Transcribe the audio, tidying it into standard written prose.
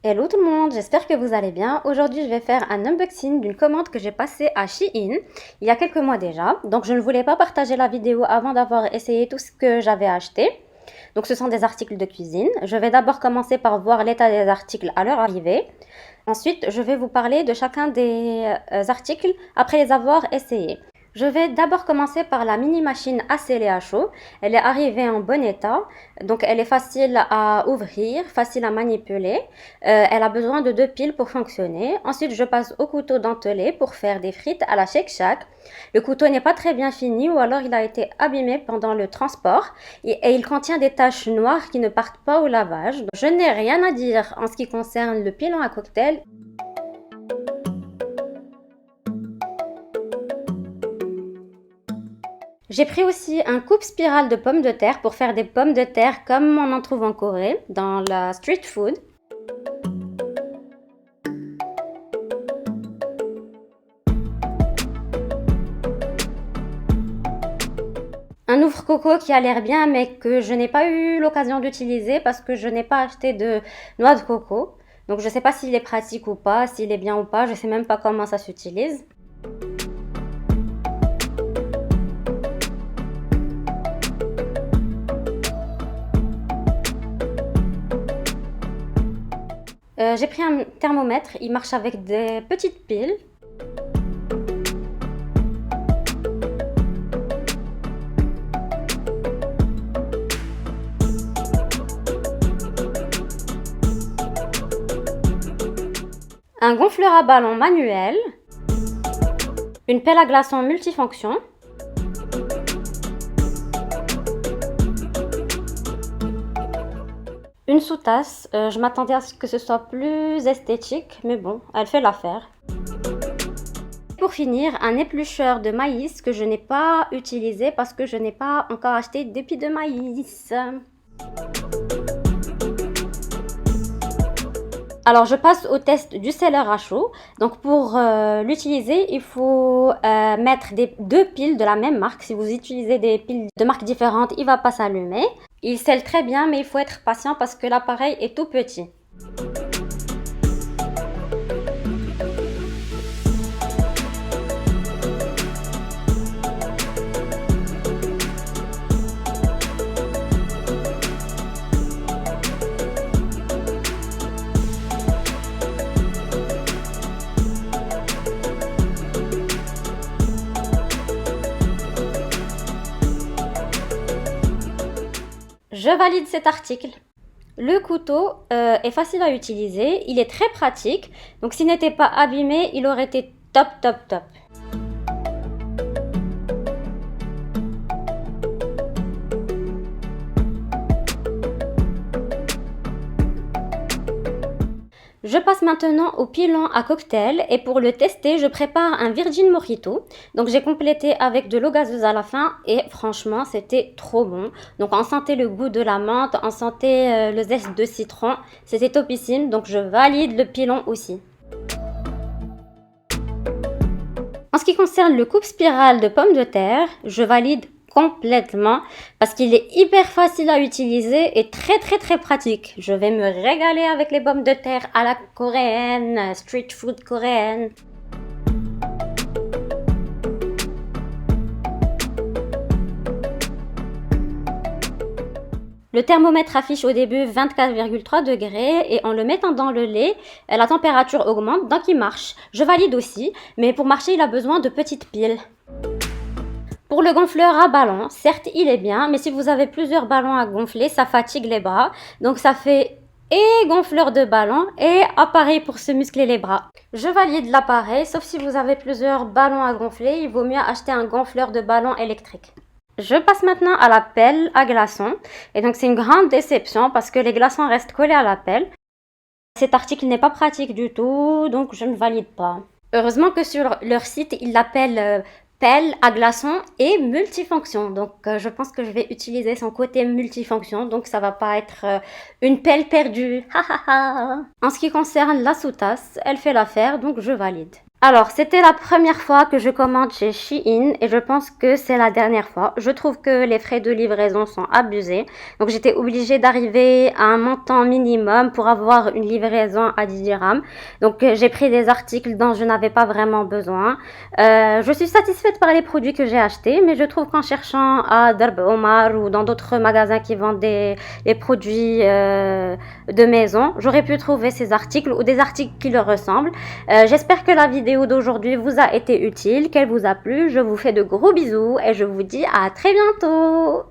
Hello tout le monde, j'espère que vous allez bien. Aujourd'hui, je vais faire un unboxing d'une commande que j'ai passée à Shein il y a quelques mois déjà. Donc, je ne voulais pas partager la vidéo avant d'avoir essayé tout ce que j'avais acheté. Donc, ce sont des articles de cuisine. Je vais d'abord commencer par voir l'état des articles à leur arrivée. Ensuite, je vais vous parler de chacun des articles après les avoir essayés. Je vais d'abord commencer par la mini machine à sceller à chaud. Elle est arrivée en bon état, donc elle est facile à ouvrir, facile à manipuler. Elle a besoin de 2 piles pour fonctionner. Ensuite, je passe au couteau dentelé pour faire des frites à la Shake Shack. Le couteau n'est pas très bien fini ou alors il a été abîmé pendant le transport et il contient des taches noires qui ne partent pas au lavage. Je n'ai rien à dire en ce qui concerne le pilon à cocktail. J'ai pris aussi un coupe spirale de pommes de terre pour faire des pommes de terre comme on en trouve en Corée, dans la street food. Un ouvre-coco qui a l'air bien mais que je n'ai pas eu l'occasion d'utiliser parce que je n'ai pas acheté de noix de coco. Donc je ne sais pas s'il est pratique ou pas, s'il est bien ou pas, je ne sais même pas comment ça s'utilise. J'ai pris un thermomètre, il marche avec des petites piles. Un gonfleur à ballon manuel, une pelle à glaçons multifonction, une sous-tasse. Je m'attendais à ce que ce soit plus esthétique, mais bon, elle fait l'affaire. Pour finir, un éplucheur de maïs que je n'ai pas utilisé parce que je n'ai pas encore acheté d'épi de maïs. Alors, je passe au test du seller à chaud. Donc, pour l'utiliser, il faut mettre 2 piles de la même marque. Si vous utilisez des piles de marques différentes, il ne va pas s'allumer. Il scelle très bien, mais il faut être patient parce que l'appareil est tout petit. Je valide cet article. Le couteau est facile à utiliser, il est très pratique. Donc s'il n'était pas abîmé, il aurait été top, top, top. Je passe maintenant au pilon à cocktail et pour le tester, je prépare un Virgin Mojito. Donc j'ai complété avec de l'eau gazeuse à la fin et franchement, c'était trop bon. Donc on sentait le goût de la menthe, on sentait le zeste de citron. C'était topissime, donc je valide le pilon aussi. En ce qui concerne le coupe spirale de pommes de terre, je valide complètement parce qu'il est hyper facile à utiliser et très très très pratique. Je vais me régaler avec les pommes de terre à la coréenne, street food coréenne. Le thermomètre affiche au début 24,3 degrés et en le mettant dans le lait, la température augmente donc il marche. Je valide aussi, mais pour marcher il a besoin de petites piles. Pour le gonfleur à ballon, certes il est bien, mais si vous avez plusieurs ballons à gonfler, ça fatigue les bras. Donc ça fait et gonfleur de ballon et appareil pour se muscler les bras. Je valide l'appareil, sauf si vous avez plusieurs ballons à gonfler, il vaut mieux acheter un gonfleur de ballon électrique. Je passe maintenant à la pelle à glaçons. Et donc c'est une grande déception parce que les glaçons restent collés à la pelle. Cet article n'est pas pratique du tout, donc je ne valide pas. Heureusement que sur leur site, ils l'appellent pelle à glaçons et multifonction. Donc je pense que je vais utiliser son côté multifonction, donc ça va pas être une pelle perdue. En ce qui concerne la sous-tasse, elle fait l'affaire, donc je valide. Alors, c'était la première fois que je commande chez Shein et je pense que c'est la dernière fois. Je trouve que les frais de livraison sont abusés. Donc, j'étais obligée d'arriver à un montant minimum pour avoir une livraison à 10 dirhams. Donc, j'ai pris des articles dont je n'avais pas vraiment besoin. Je suis satisfaite par les produits que j'ai achetés, mais je trouve qu'en cherchant à Darb Omar ou dans d'autres magasins qui vendent des produits de maison, j'aurais pu trouver ces articles ou des articles qui leur ressemblent. J'espère que la vidéo d'aujourd'hui vous a été utile, qu'elle vous a plu. Je vous fais de gros bisous et je vous dis à très bientôt.